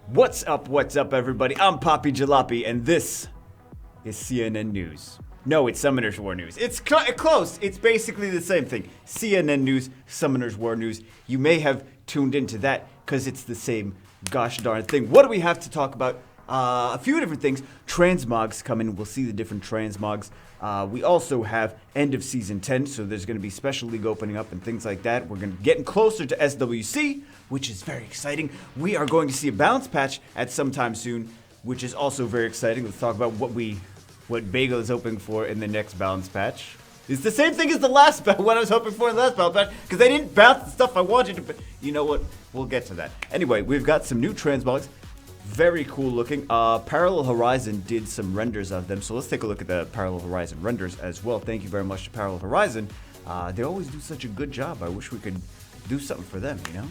What's up, everybody? I'm Poppy Jalopy, and this is CNN News. No, it's Summoners War News. It's close. It's basically the same thing. CNN News, Summoners War News. You may have tuned into that because it's the same gosh darn thing. What do we have to talk about? A few different things. Transmogs coming. We'll see the different Transmogs. We also have end of season 10, so there's going to be special league opening up and things like that. We're getting closer to SWC, which is very exciting. We are going to see a balance patch at some time soon, which is also very exciting. Let's talk about what Bagel is hoping for in the next balance patch. It's the same thing as the last what I was hoping for in the last balance patch, because they didn't bounce the stuff I wanted to. But you know what? We'll get to that. Anyway, we've got some new Transmogs. Very cool looking. Parallel Horizon did some renders of them, so let's take a look at the Parallel Horizon renders as well. Thank you very much to Parallel Horizon. They always do such a good job. I wish we could do something for them, you know?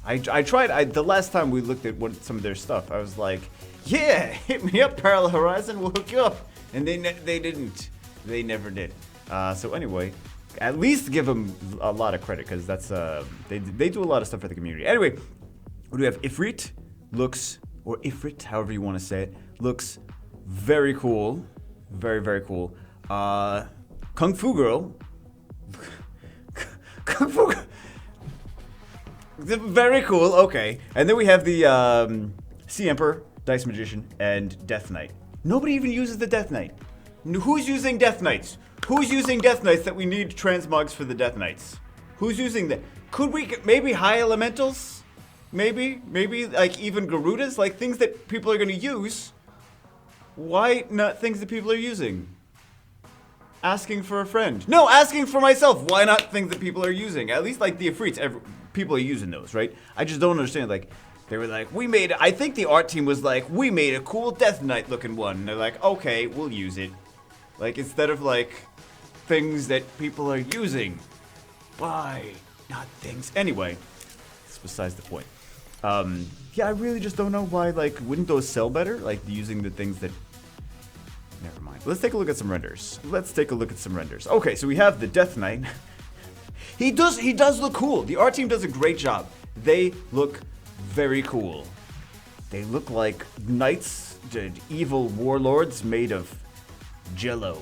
I tried, the last time we looked at some of their stuff, I was like, yeah, hit me up, Parallel Horizon, we'll hook you up. And they didn't. They never did. So anyway, at least give them a lot of credit, because that's, they do a lot of stuff for the community. Anyway, what do we have? Ifrit looks... or Ifrit, however you want to say it, looks very cool. Very, very cool. Kung Fu Girl. Kung Fu Girl. Very cool, okay. And then we have the Sea Emperor, Dice Magician, and Death Knight. Nobody even uses the Death Knight. Who's using Death Knights? Who's using Death Knights that we need Transmogs for the Death Knights? Who's using that? Could we, maybe High Elementals? Maybe like even Garudas, like things that people are going to use. Why not things that people are using? Asking for a friend. No, asking for myself. Why not things that people are using? At least like the Afrits, people are using those, right? I just don't understand. Like, they were like, I think the art team was like, we made a cool Death Knight looking one. And they're like, okay, we'll use it. Like, instead of like things that people are using. Why not things? Anyway, it's besides the point. Yeah, I really just don't know why, like, wouldn't those sell better? Like, using the things that... Never mind. Let's take a look at some renders. Okay, so we have the Death Knight. He does look cool. The art team does a great job. They look very cool. They look like knights, evil warlords made of jello.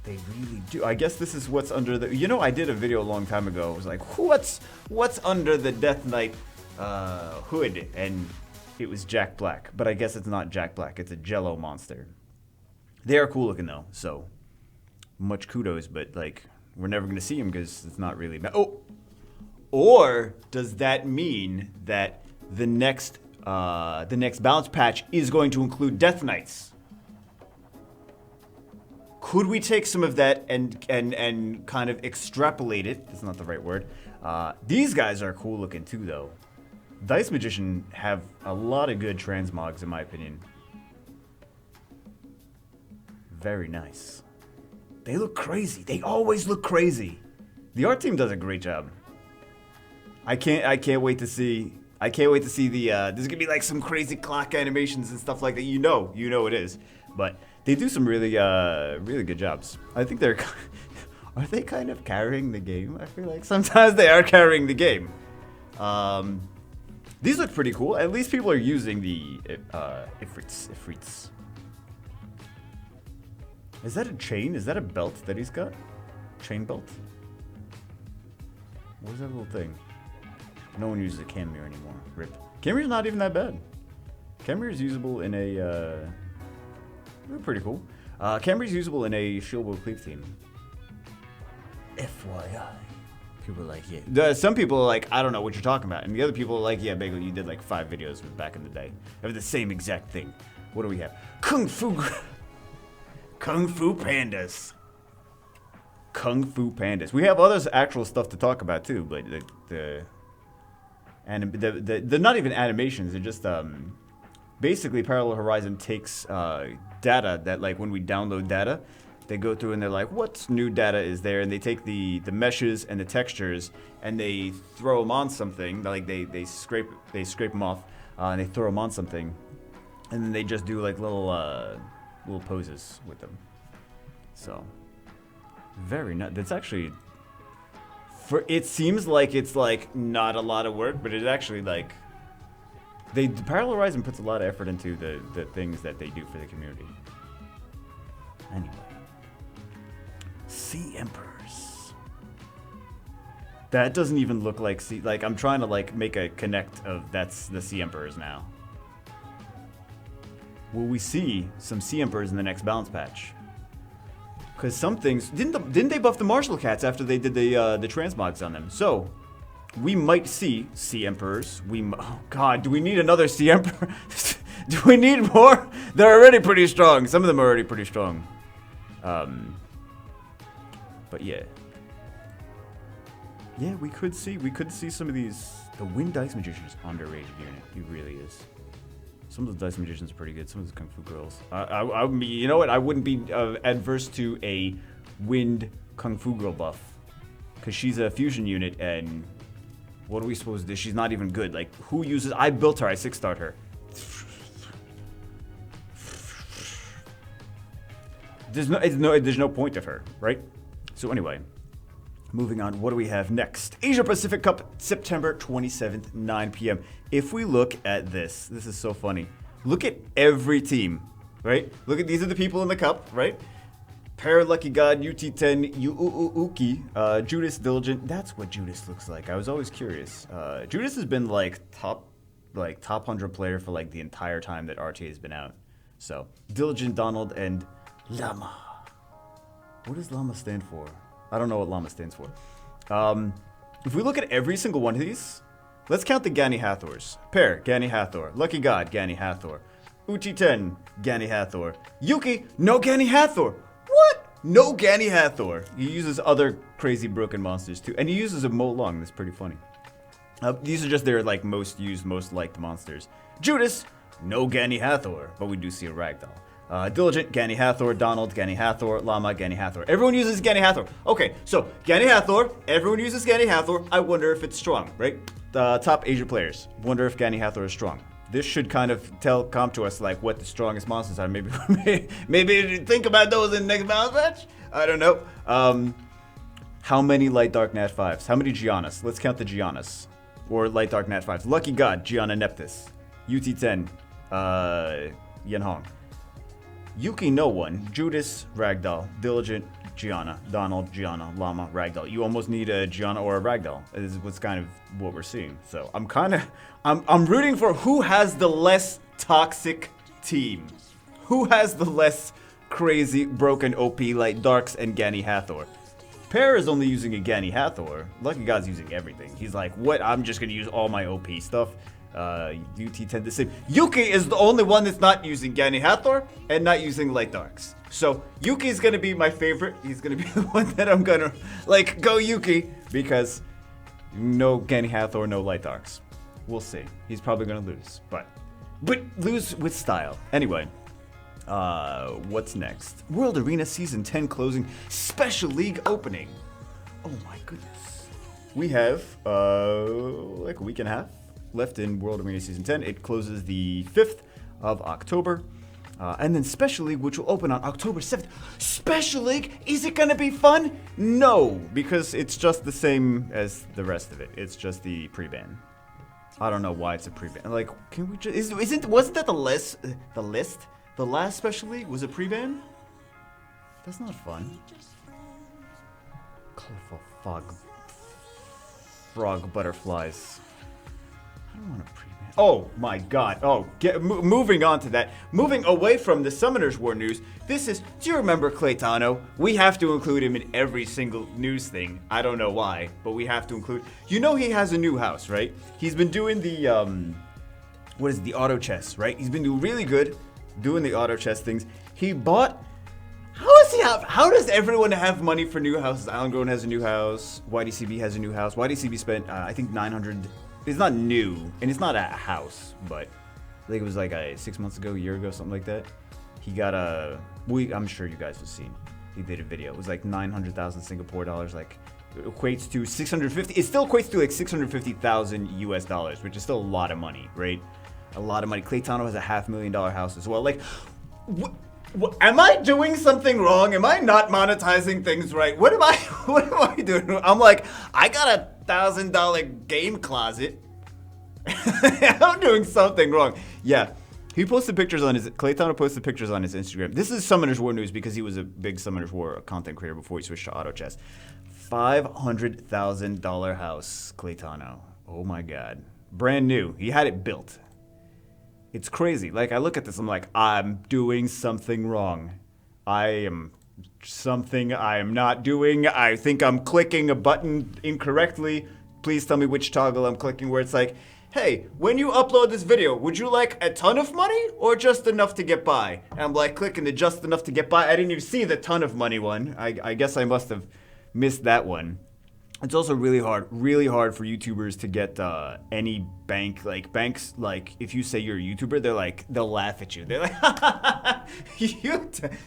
They really do. I guess this is what's under the... You know, I did a video a long time ago. It was like, what's under the Death Knight hood? And it was Jack Black. But I guess it's not Jack Black. It's a jello monster. They are cool looking, though. So, much kudos. But, like, we're never going to see him because it's not really... Oh! Or does that mean that the next balance patch is going to include Death Knights? Could we take some of that and kind of extrapolate it? That's not the right word. These guys are cool looking too, though. Dice Magician have a lot of good Transmogs, in my opinion. Very nice. They look crazy. They always look crazy. The art team does a great job. I can't wait to see the. There's gonna be like some crazy clock animations and stuff like that. You know it is, but. They do some really good jobs. I think are they kind of carrying the game? I feel like sometimes they are carrying the game. These look pretty cool. At least people are using the Ifrits. Is that a chain? Is that a belt that he's got? Chain belt? What is that little thing? No one uses a cam mirror anymore. Rip. Cam mirror's not even that bad. Cam mirror is usable in a... They're pretty cool. Camry's usable in a Shieldbow Cleave team. FYI. People are like, yeah. Some people are like, I don't know what you're talking about. And the other people are like, yeah, Bagel, you did like 5 videos back in the day of the same exact thing. What do we have? Kung Fu Pandas. Kung Fu Pandas. We have other actual stuff to talk about too, but they're not even animations. They're just basically Parallel Horizon takes data that, like, when we download data, they go through and they're like, what new data is there? And they take the meshes and the textures and they throw them on something. Like they scrape them off and they throw them on something, and then they just do like little poses with them. So very nice. That's actually it seems like it's like not a lot of work, but it's actually like Parallel Horizon puts a lot of effort into the things that they do for the community. Anyway. Sea Emperors. That doesn't even look like Sea... Like, I'm trying to, like, make a connect of that's the Sea Emperors now. Will we see some Sea Emperors in the next balance patch? Because some things... Didn't they buff the Martial Cats after they did the Transmogs on them? So, we might see Sea Emperors. Oh, God, do we need another Sea Emperor? Do we need more? They're already pretty strong. Some of them are already pretty strong. But yeah. Yeah, we could see some of these. The Wind Dice Magician is underrated unit. He really is. Some of the Dice Magicians are pretty good. Some of the Kung Fu Girls. You know what? I wouldn't be adverse to a Wind Kung Fu Girl buff. Because she's a fusion unit, and what are we supposed to do? She's not even good. Like, who uses... I built her. I 6-starred her. There's no point of her, right? So anyway, moving on. What do we have next? Asia Pacific Cup, September 27th, 9 p.m. If we look at this is so funny. Look at every team, right? Look at these are the people in the cup, right? Para Lucky God, UT10, Uki, Judas Diligent. That's what Judas looks like. I was always curious. Judas has been like top 100 player for like the entire time that RTA has been out. So Diligent, Donald, and Llama. What does Llama stand for? I don't know what Llama stands for. If we look at every single one of these, let's count the Gani Hathors. Pear, Gani Hathor. Lucky God, Gani Hathor. Uchi-10, Gani Hathor. Yuki, no Gani Hathor. What? No Gani Hathor. He uses other crazy broken monsters too. And he uses a Mo Long. That's pretty funny. These are just their like most used, most liked monsters. Judas, no Gani Hathor. But we do see a Ragdoll. Diligent, Gani Hathor, Donald, Gani Hathor, Llama, Gani Hathor. Everyone uses Gani Hathor. Okay, so Gani Hathor, everyone uses Gani Hathor. I wonder if it's strong, right? Top Asia players. Wonder if Gani Hathor is strong. This should kind of come to us like what the strongest monsters are. Maybe think about those in the next balance match. I don't know. How many Light Dark Nat 5s? How many Giannas? Let's count the Giannas. Or Light Dark Nat 5s. Lucky God, Gianna Neptus. UT10, Yen Hong. Yuki, no one. Judas, Ragdoll. Diligent, Gianna. Donald, Gianna. Llama, Ragdoll. You almost need a Gianna or a Ragdoll. This is what's kind of what we're seeing. So I'm rooting for who has the less toxic team. Who has the less crazy, broken OP like Darks and Gani Hathor. Pear is only using a Gani Hathor. Lucky God's using everything. He's like, what? I'm just going to use all my OP stuff. UT10 the same. Yuki is the only one that's not using Gani Hathor and not using Light Darks. So Yuki's gonna be my favorite. He's gonna be the one that I'm gonna like go Yuki because no Gani Hathor, no Light Darks. We'll see. He's probably gonna lose, but lose with style. Anyway, what's next? World Arena Season 10 closing Special League opening. Oh my goodness. We have like a week and a half left in World Arena Season 10. It closes the 5th of October. And then Special League, which will open on October 7th. Special League? Is it going to be fun? No, because it's just the same as the rest of it. It's just the pre-ban. I don't know why it's a pre-ban. Like, can we just... Wasn't that the list? The last Special League was a pre-ban? That's not fun. Colorful frog butterflies. I don't want to pre-ban. Oh my god. Oh, moving on to that. Moving away from the Summoners War news. Do you remember Tano? We have to include him in every single news thing. I don't know why, but we have to include. You know he has a new house, right? He's been doing the, the auto chess, right? He's been doing really good doing the auto chess things. He bought. How does everyone have money for new houses? Alan Groen has a new house. YDCB has a new house. YDCB spent, I think, 900. It's not new, and it's not a house, but I think it was like 6 months ago, a year ago, something like that. He got I'm sure you guys have seen. He did a video. It was like 900,000 Singapore dollars, like it equates to 650. It still equates to like 650,000 US dollars, which is still a lot of money, right? A lot of money. Tano has a $500,000 house as well. Like, am I doing something wrong? Am I not monetizing things right? What am I doing? I'm like, I got a $1,000 game closet. I'm doing something wrong. Yeah. He posted pictures on his, Tano posted pictures on his Instagram. This is Summoners War news because he was a big Summoners War content creator before he switched to auto chess. $500,000 house, Tano. Oh my God. Brand new. He had it built. It's crazy. Like, I look at this, I'm like, I'm doing something wrong. I am not doing. I think I'm clicking a button incorrectly. Please tell me which toggle I'm clicking where it's like, hey, when you upload this video, would you like a ton of money or just enough to get by? And I'm like clicking the just enough to get by. I didn't even see the ton of money one. I guess I must have missed that one. It's also really hard for YouTubers to get any bank, like banks, like if you say you're a YouTuber, they'll laugh at you. They're like,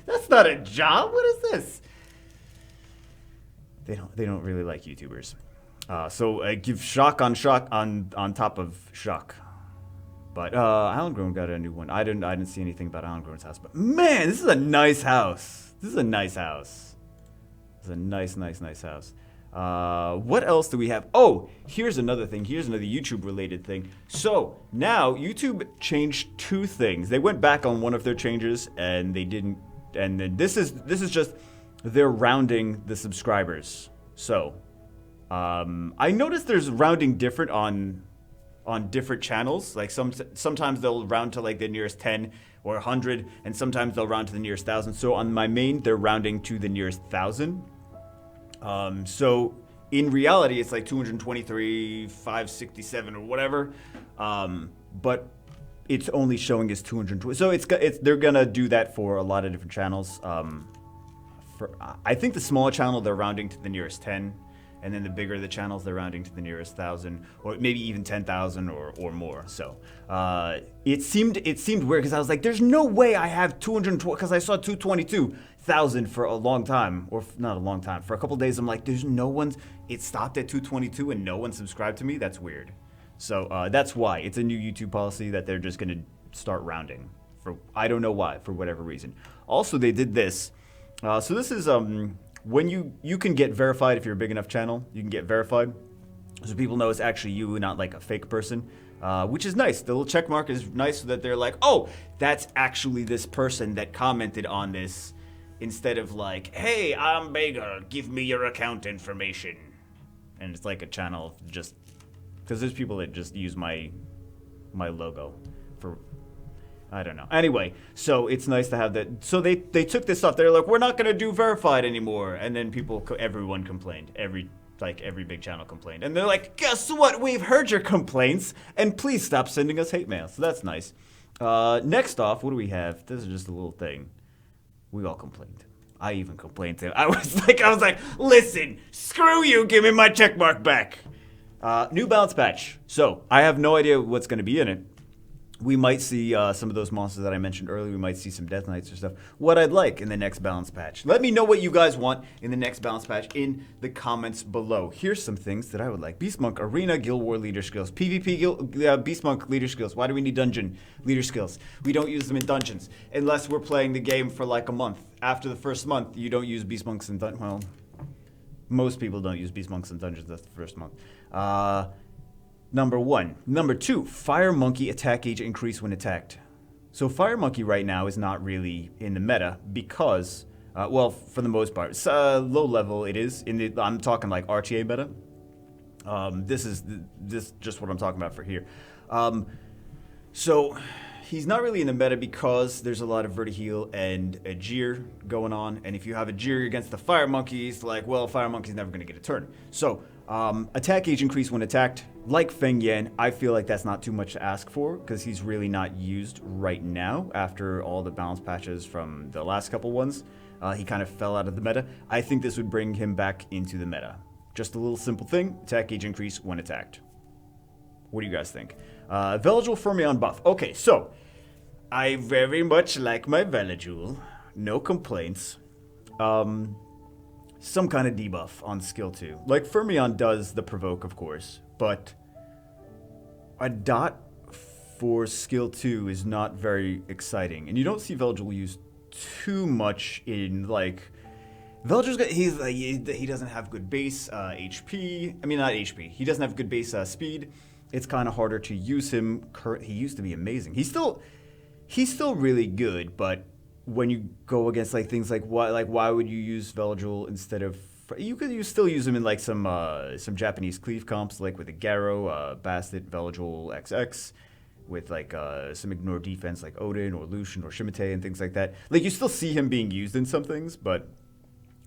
that's not a job. What is this? They don't really like YouTubers. So give shock on top of shock. But Alan Groen got a new one. I didn't see anything about Alan Groen's house. But man, this is a nice house. This is a nice house. This is a nice house. What else do we have? Oh, here's another thing. Here's another YouTube related thing. So now YouTube changed two things. They went back on one of their changes and they didn't. And then this is just they're rounding the subscribers. So I noticed there's rounding different on different channels. Like sometimes they'll round to like the nearest 10 or 100, and sometimes they'll round to the nearest 1,000. So on my main, they're rounding to the nearest 1,000. So in reality, it's like 223, 567 or whatever. But it's only showing as 220. So they're gonna do that for a lot of different channels. I think the smaller channel, they're rounding to the nearest 10. And then the bigger the channels, they're rounding to the nearest 1,000, or maybe even 10,000 or more. So it seemed weird because I was like, "There's no way I have 220," because I saw 222,000 for a long time, or not a long time, for a couple days. I'm like, "There's no one's." It stopped at 222 and no one subscribed to me. That's weird. So that's why it's a new YouTube policy that they're just gonna start rounding. I don't know why, for whatever reason. Also, they did this. So this is when you can get verified if you're a big enough channel. You can get verified, so people know it's actually you, not like a fake person, which is nice. The little check mark is nice so that they're like, oh, that's actually this person that commented on this, instead of like, hey, I'm Baker, give me your account information. And it's like a channel just because there's people that just use my logo for, I don't know. Anyway, so it's nice to have that. So they took this off. They're like, we're not gonna do verified anymore. And then everyone complained. Every big channel complained. And they're like, guess what? We've heard your complaints, and please stop sending us hate mail. So that's nice. Next off, what do we have? This is just a little thing. We all complained. I even complained too. I was like, listen, screw you. Give me my checkmark back. New balance patch. So I have no idea what's gonna be in it. We might see some of those monsters that I mentioned earlier. We might see some Death Knights or stuff. What I'd like in the next balance patch. Let me know what you guys want in the next balance patch in the comments below. Here's some things that I would like. Beast Monk Arena Guild War leader skills. PvP Beast Monk leader skills. Why do we need dungeon leader skills? We don't use them in dungeons unless we're playing the game for like a month. After the first month, you don't use Beast Monks in dungeons. Well, most people don't use Beast Monks in dungeons. That's the first month. Number one. Number two, Fire Monkey attack gauge increase when attacked. So Fire Monkey right now is not really in the meta because, well, for the most part, low level it is. I'm talking like RTA meta. This is just what I'm talking about for here. So he's not really in the meta because there's a lot of Verti-heal and a Jeer going on. And if you have a Jeer against the Fire Monkey, it's like, well, Fire Monkey's never going to get a turn. So attack gauge increase when attacked. Like Feng Yan, I feel like that's not too much to ask for because he's really not used right now after all the balance patches from the last couple ones. He kind of fell out of the meta. I think this would bring him back into the meta. Just a little simple thing, attack gauge increase when attacked. What do you guys think? Veligil Fermion buff. Okay, so I very much like my Veligil. No complaints. Some kind of debuff on skill 2. Like Fermion does the provoke, of course, but a dot for skill 2 is not very exciting. And you don't see Veligil used too much in like Veligil's got, he doesn't have good base HP. I mean, not HP. He doesn't have good base speed. it's kind of harder to use him. He used to be amazing. He's still really good, but when you go against like things like why would you use Veligil instead of you still use him in like some Japanese cleave comps like with a Garo, Bastet, Veligil XX, with like some ignore defense like Odin or Lucian or Shimate and things like that. Like you still see him being used in some things, but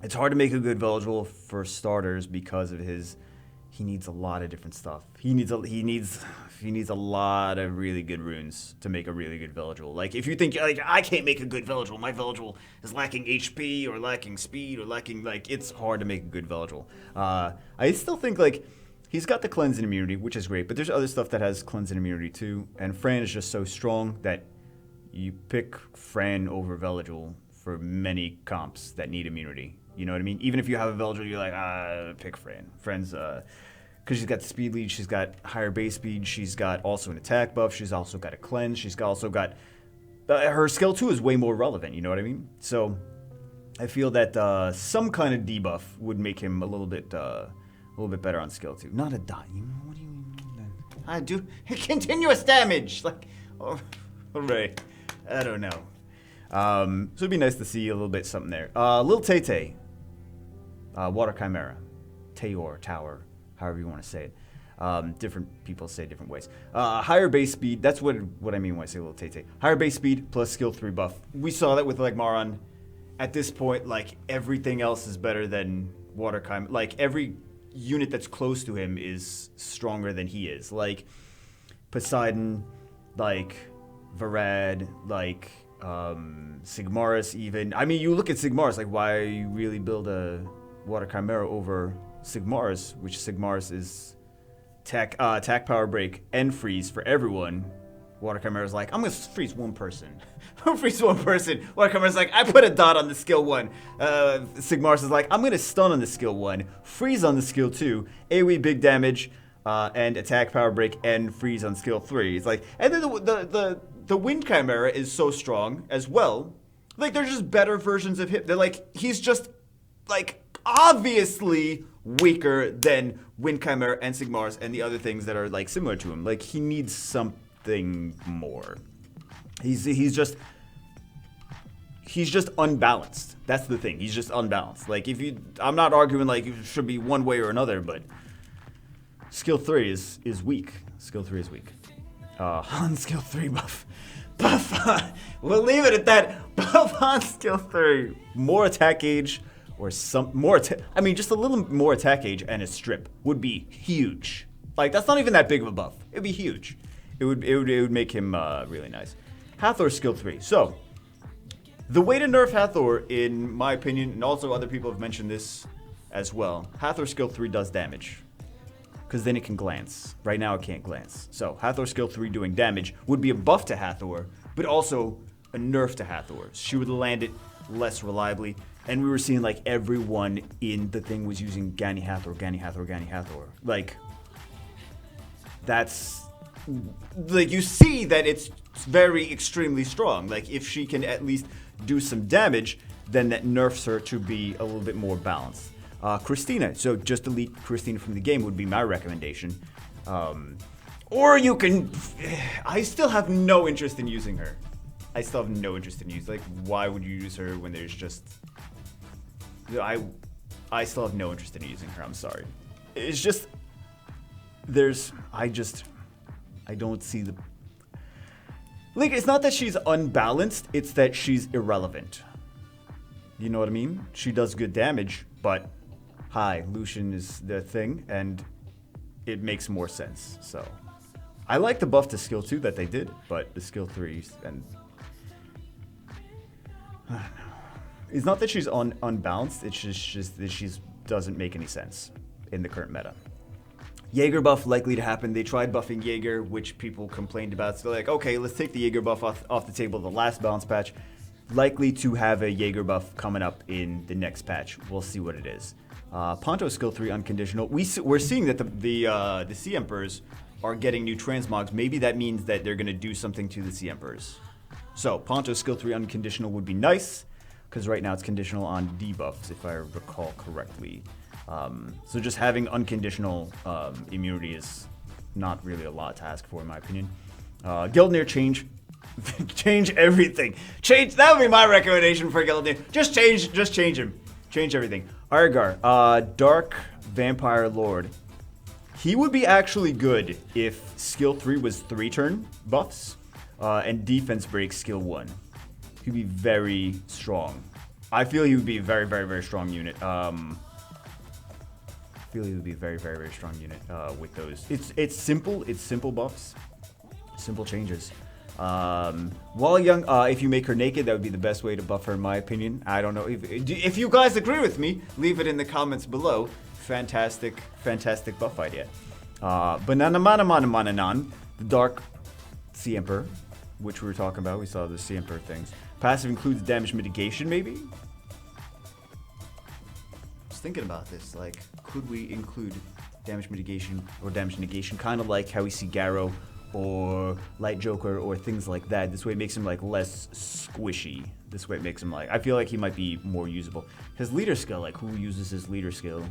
it's hard to make a good Veligil for starters because of his. He needs a lot of different stuff. He needs a lot of really good runes to make a really good Veligil. Like if you think like I can't make a good Veligil, my Veligil is lacking HP or lacking speed or lacking it's hard to make a good Veligil. I still think like he's got the cleanse and immunity, which is great, but there's other stuff that has cleanse and immunity too. And Fran is just so strong that you pick Fran over Veligil for many comps that need immunity. You know what I mean? Even if you have a Veligil, you're like, pick Fran. Fran's, because she's got the speed lead, she's got higher base speed, she's got also an attack buff, she's also got a cleanse, she's also got, her skill 2 is way more relevant, you know what I mean? So, I feel that some kind of debuff would make him a little bit better on skill 2. Not a die. What do you mean then? I do continuous damage! Like, all right. I don't know. So it'd be nice to see a little bit something there. Lil Tay-Tay. Water Chimera. Tayor, Tower, however you want to say it. Different people say different ways. Higher base speed, that's what I mean when I say Lil Tay-Tay. Higher base speed plus skill 3 buff. We saw that with like Maron. At this point, like everything else is better than Water Chimera. Like every unit that's close to him is stronger than he is. Like Poseidon, like Varad, like Sigmaris even. I mean, you look at Sigmaris, like why you really build a Water Chimera over Sigmaris, which Sigmaris is attack power break and freeze for everyone. Water Chimera's like, I'm gonna freeze one person. I'm gonna freeze one person. Water Chimera's like, I put a dot on the skill 1. Sigmaris is like, I'm gonna stun on the skill 1, freeze on the skill 2, AoE big damage, and attack power break and freeze on skill 3. It's like, and then the Wind Chimera is so strong as well. Like, they're just better versions of him. They're like, he's just, like, obviously weaker than Wind Chimera and Sigmaris and the other things that are, like, similar to him. Like, he needs something more. He's just unbalanced. That's the thing. He's just unbalanced. Like, I'm not arguing, like, it should be one way or another, but skill 3 is weak. Skill 3 is weak. On skill 3 buff. We'll leave it at that. Buff on skill 3. More attack gauge or some more. I mean, just a little more attack gauge and a strip would be huge. Like that's not even that big of a buff. It'd be huge. It would make him really nice. Hathor skill 3. So the way to nerf Hathor, in my opinion, and also other people have mentioned this as well. Hathor skill 3 does damage. Because then it can glance. Right now it can't glance. So Hathor skill 3 doing damage would be a buff to Hathor, but also a nerf to Hathor. She would land it less reliably. And we were seeing like everyone in the thing was using Gani Hathor. Like, that's, like you see that it's very extremely strong. Like if she can at least do some damage, then that nerfs her to be a little bit more balanced. Christina, so just delete Christina from the game would be my recommendation. Or you can, I still have no interest in using her. Like, why would you use her when there's just, I still have no interest in using her, I'm sorry. It's just, I don't see the, like, it's not that she's unbalanced, it's that she's irrelevant. You know what I mean? She does good damage, but hi, Lucian is the thing, and it makes more sense. So, I like the buff to skill 2 that they did, but the skill 3 and I don't know. It's not that she's unbalanced. It's just that she doesn't make any sense in the current meta. Jaeger buff likely to happen. They tried buffing Jaeger, which people complained about. So they're like, okay, let's take the Jaeger buff off the table. The last balance patch, likely to have a Jaeger buff coming up in the next patch. We'll see what it is. Ponto skill 3 unconditional. We're seeing that the Sea Emperors are getting new transmogs. Maybe that means that they're going to do something to the Sea Emperors. So Ponto skill 3 unconditional would be nice, because right now it's conditional on debuffs, if I recall correctly. So just having unconditional immunity is not really a lot to ask for in my opinion. Gildnir change. Change everything. Change, that would be my recommendation for Gildnir. Just change him. Change everything. Argar, Dark Vampire Lord. He would be actually good if skill 3 was 3-turn buffs, and defense break skill 1. He'd be very strong. I feel he would be a very, very, very strong unit. I feel he would be a very, very, very strong unit with those. It's simple buffs, simple changes. While young, if you make her naked, that would be the best way to buff her in my opinion. I don't know if you guys agree with me, leave it in the comments below. Fantastic buff idea. Banana Mananan, the Dark Sea Emperor, which we were talking about. We saw the Sea Emperor things. Passive includes damage mitigation, maybe? I was thinking about this, like, could we include damage mitigation or damage negation, kind of like how we see Garrow or Light Joker or things like that. This way it makes him like less squishy. This way it makes him like, I feel like he might be more usable. His leader skill, like who uses his leader skill?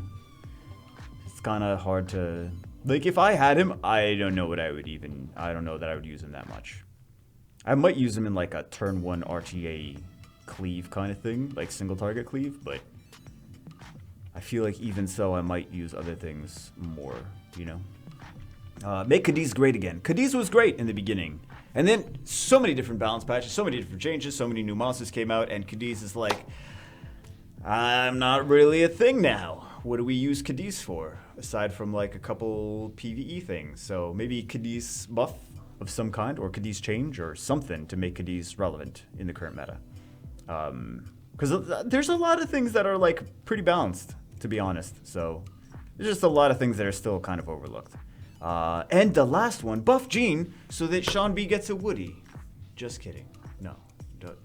It's kind of hard to, like if I had him, I don't know that I would use him that much. I might use him in like a turn 1 RTA cleave kind of thing, like single target cleave, but I feel like even so I might use other things more, you know? Make Cadiz great again. Cadiz was great in the beginning. And then so many different balance patches, so many different changes, so many new monsters came out, and Cadiz is like, I'm not really a thing now. What do we use Cadiz for? Aside from like a couple PvE things. So maybe Cadiz buff of some kind, or Cadiz change, or something to make Cadiz relevant in the current meta. Because there's a lot of things that are like pretty balanced, to be honest. So there's just a lot of things that are still kind of overlooked. And the last one, buff Jean so that Sean B gets a Woody. Just kidding. No,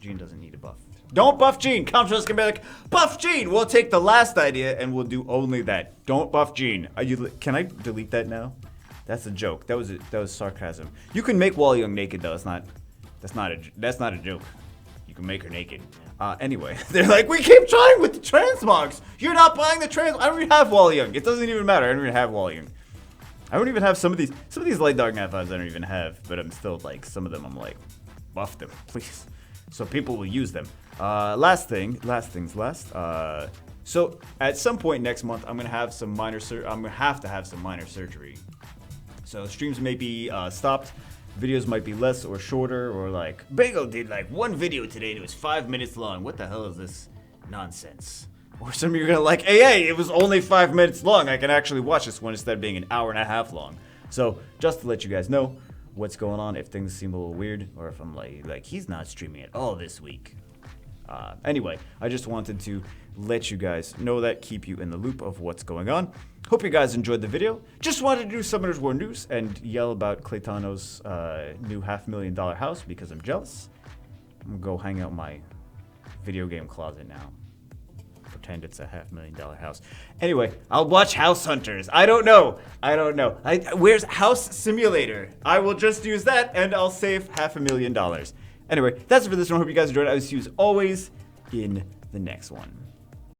Jean doesn't need a buff. Don't buff Jean. Contrast can be like, buff Jean. We'll take the last idea and we'll do only that. Don't buff Jean. Can I delete that now? That's a joke. That was sarcasm. You can make Wall Young naked though. That's not a joke. You can make her naked. Anyway, they're like, we keep trying with the transmogs. You're not buying the trans. I don't even have Wall Young. It doesn't even matter. I don't even have Wall Young. I don't even have some of these light dark Nat 5s I don't even have, but I'm still like, some of them I'm like, buff them, please. So people will use them. Last things last. So at some point next month, I'm gonna have some minor surgery. So streams may be stopped, videos might be less or shorter, or like, Bagel did like one video today and it was 5 minutes long. What the hell is this nonsense? Or some of you are gonna like, hey, it was only 5 minutes long. I can actually watch this one instead of being an hour and a half long. So just to let you guys know what's going on, if things seem a little weird, or if I'm like he's not streaming at all this week. Anyway, I just wanted to let you guys know that, keep you in the loop of what's going on. Hope you guys enjoyed the video. Just wanted to do Summoners War news and yell about Tano's new $500,000 house because I'm jealous. I'm gonna go hang out in my video game closet now. Pretend it's a $500,000 house. Anyway, I'll watch House Hunters. I don't know. Where's House Simulator? I will just use that and I'll save $500,000. Anyway, that's it for this one. Hope you guys enjoyed it. I will see you as always in the next one.